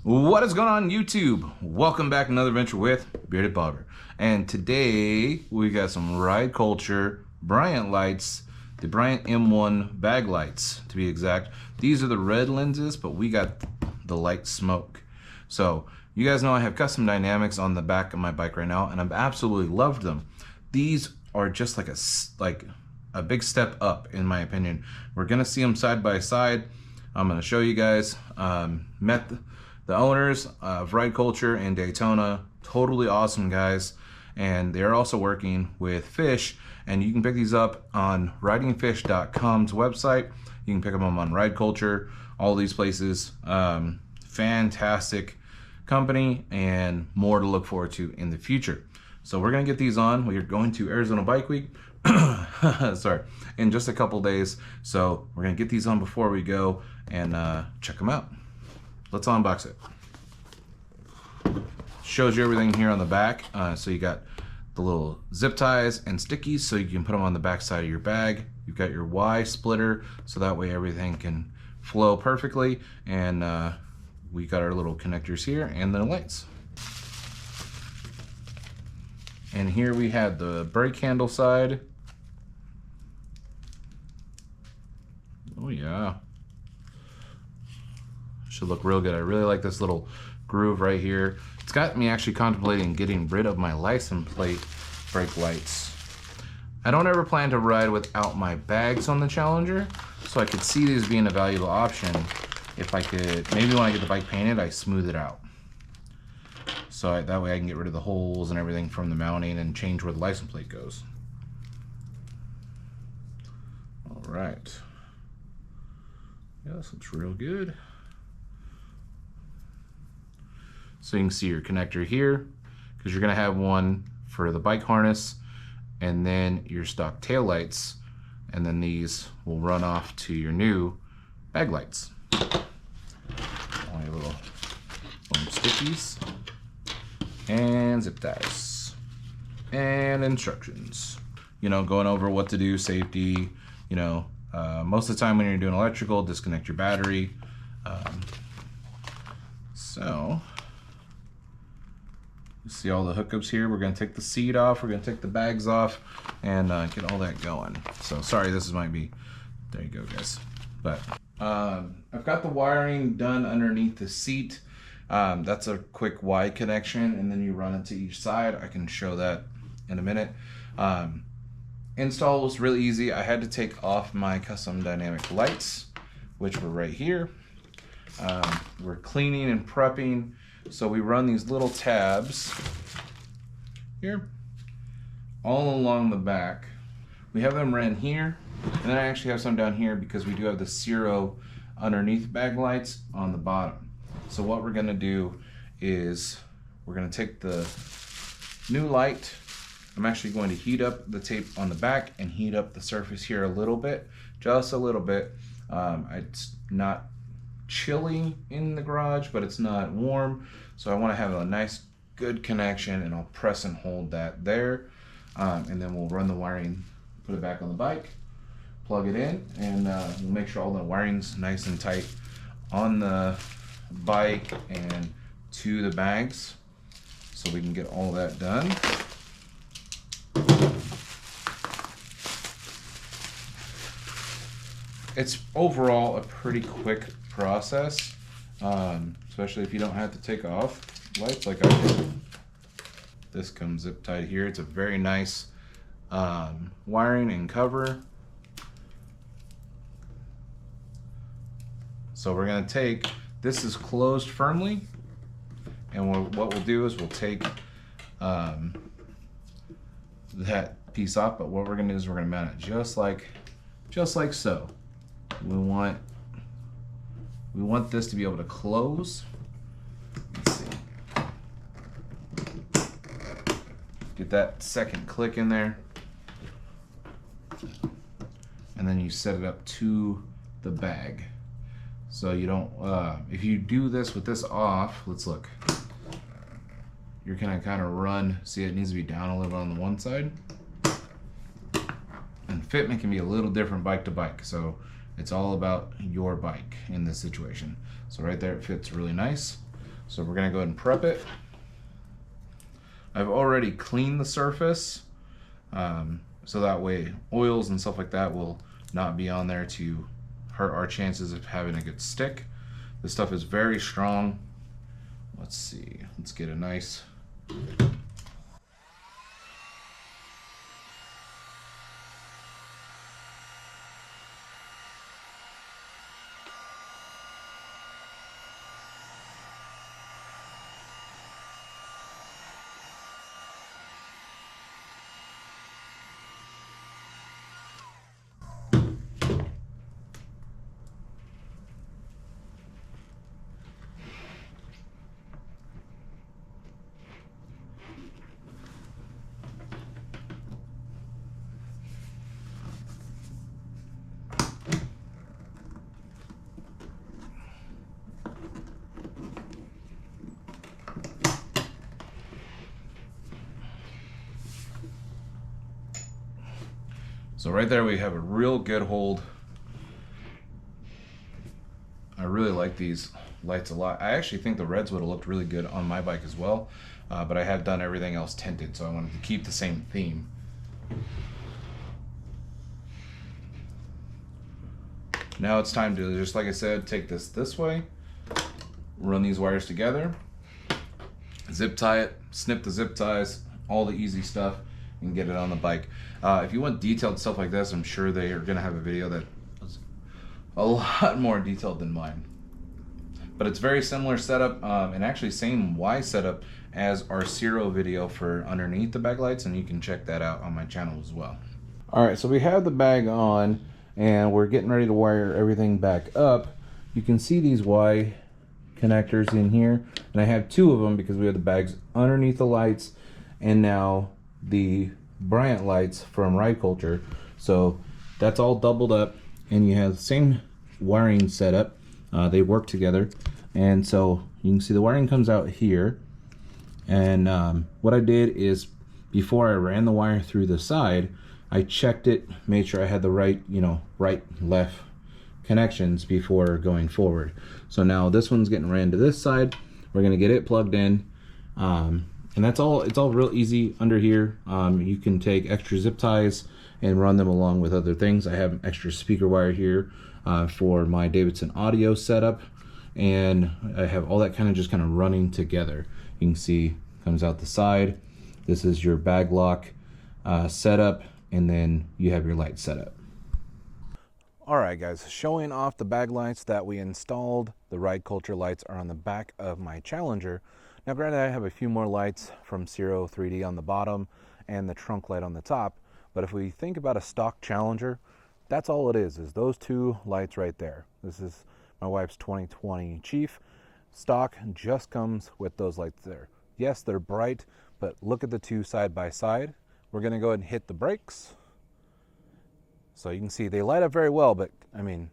What is going on YouTube? Welcome back to another adventure with Bearded Bobber. And today we got some Ryde Culture Bryant lights, the Bryant M1 bag lights to be exact. These are the red lenses, but we got the light smoke. So you guys know I have custom dynamics on the back of my bike right now, and I've absolutely loved them. These are just like a big step up in my opinion. We're gonna see them side by side. I'm gonna show you guys. Met the owners of Ryde Culture in Daytona, totally awesome guys, and they're also working with fish, and you can pick these up on ridingfish.com's website. You can pick them up on Ryde Culture, all these places. Fantastic company and more to look forward to in the future. So we're gonna get these on. We are going to Arizona Bike Week sorry, in just a couple days, so we're gonna get these on before we go and check them out. Let's unbox it. Shows you everything here on the back. So you got the little zip ties and stickies so you can put them on the back side of your bag. You've got your Y splitter so that way everything can flow perfectly. And we got our little connectors here and the lights. And here we have the brake handle side. Oh yeah. Should look real good. I really like this little groove right here. It's got me actually contemplating getting rid of my license plate brake lights. I don't ever plan to ride without my bags on the Challenger, so I could see these being a valuable option. If I could, maybe when I get the bike painted, I smooth it out. So that way I can get rid of the holes and everything from the mounting and change where the license plate goes. All right. Yeah, this looks real good. So you can see your connector here, because you're gonna have one for the bike harness and then your stock tail lights, and then these will run off to your new bag lights. Only little foam stickies and zip ties and instructions. You know, going over what to do, safety, you know, most of the time when you're doing electrical, disconnect your battery. So you see all the hookups here. We're gonna take the seat off, we're gonna take the bags off, and get all that going. So sorry, this might be, there you go guys. But I've got the wiring done underneath the seat. That's a quick Y connection, and then you run it to each side. I can show that in a minute. Install was really easy. I had to take off my custom dynamic lights, which were right here. We're cleaning and prepping. So we run these little tabs here all along the back. We have them ran here, and then I actually have some down here because we do have the Zero underneath bag lights on the bottom. So what we're gonna do is we're gonna take the new light. I'm actually going to heat up the tape on the back and heat up the surface here a little bit, just a little bit. It's not chilly in the garage, but it's not warm, so I want to have a nice good connection, and I'll press and hold that there, and then we'll run the wiring, put it back on the bike, plug it in, and we'll make sure all the wiring's nice and tight on the bike and to the bags so we can get all that done. It's overall a pretty quick process, especially if you don't have to take off lights like I did. This comes zip tied here. It's a very nice wiring and cover. So we're gonna take, this is closed firmly, and what we'll do is we'll take that piece off, but what we're gonna do is we're gonna mount it just like so. We want this to be able to close. Let's see. Get that second click in there. And then you set it up to the bag. So you don't, if you do this with this off, let's look. You're gonna kind of run, see it needs to be down a little on the one side. And fitment can be a little different bike to bike. So It's all about your bike in this situation. So right there, it fits really nice. So we're gonna go ahead and prep it. I've already cleaned the surface, so that way oils and stuff like that will not be on there to hurt our chances of having a good stick. This stuff is very strong. Let's see, let's get a nice So right there we have a real good hold. I really like these lights a lot. I actually think the reds would have looked really good on my bike as well, but I have done everything else tinted, so I wanted to keep the same theme. Now it's time to, just like I said, take this way, run these wires together, zip tie it, snip the zip ties, all the easy stuff, and get it on the bike. If you want detailed stuff like this, I'm sure they are going to have a video that is a lot more detailed than mine. But it's very similar setup, and actually same Y setup as our Zero video for underneath the bag lights, and you can check that out on my channel as well. Alright, so we have the bag on, and we're getting ready to wire everything back up. You can see these Y connectors in here, and I have two of them because we have the bags underneath the lights, and now the Bryant lights from Ryde Culture. So that's all doubled up, and you have the same wiring setup. They work together, and so you can see the wiring comes out here. And what I did is, before I ran the wire through the side, I checked it, made sure I had the right, right, left connections before going forward. So now this one's getting ran to this side. We're gonna get it plugged in. And that's all. It's all real easy under here. You can take extra zip ties and run them along with other things. I have an extra speaker wire here for my Davidson audio setup, and I have all that just kind of running together. You can see comes out the side. This is your bag lock setup, and then you have your light setup. All right, guys, showing off the bag lights that we installed. The Ryde Culture lights are on the back of my Challenger. Now, granted, I have a few more lights from Zero 3D on the bottom and the trunk light on the top, but if we think about a stock Challenger, that's all it is those two lights right there. This is my wife's 2020 Chief. Stock just comes with those lights there. Yes, they're bright, but look at the two side by side. We're gonna go ahead and hit the brakes. So you can see they light up very well, but I mean,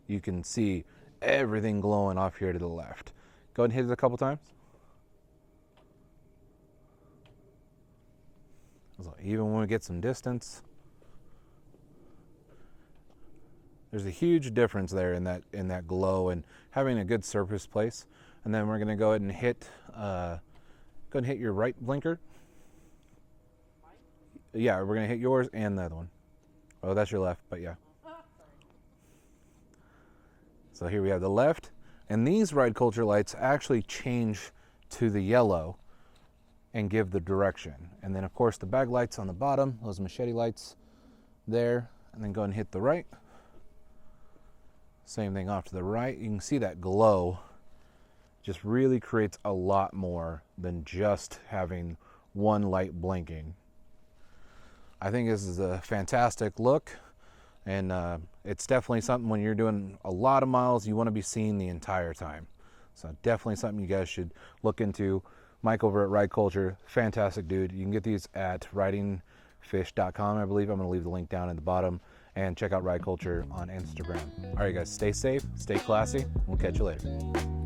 you can see everything glowing off here to the left. Go ahead and hit it a couple times. So even when we get some distance, there's a huge difference there in that glow and having a good surface place. And then we're going to go ahead and hit your right blinker. Yeah, we're going to hit yours and the other one. Oh, that's your left, but yeah. So here we have the left, and these Ryde Culture lights actually change to the yellow and give the direction. And then of course the bag lights on the bottom, those machete lights there, and then go and hit the right. Same thing off to the right. You can see that glow just really creates a lot more than just having one light blinking. I think this is a fantastic look, and it's definitely something when you're doing a lot of miles you want to be seen the entire time. So definitely something you guys should look into. Mike over at Ryde Culture, fantastic dude. You can get these at ridingfish.com, I believe. I'm going to leave the link down at the bottom. And check out Ryde Culture on Instagram. All right, guys, stay safe, stay classy. We'll catch you later.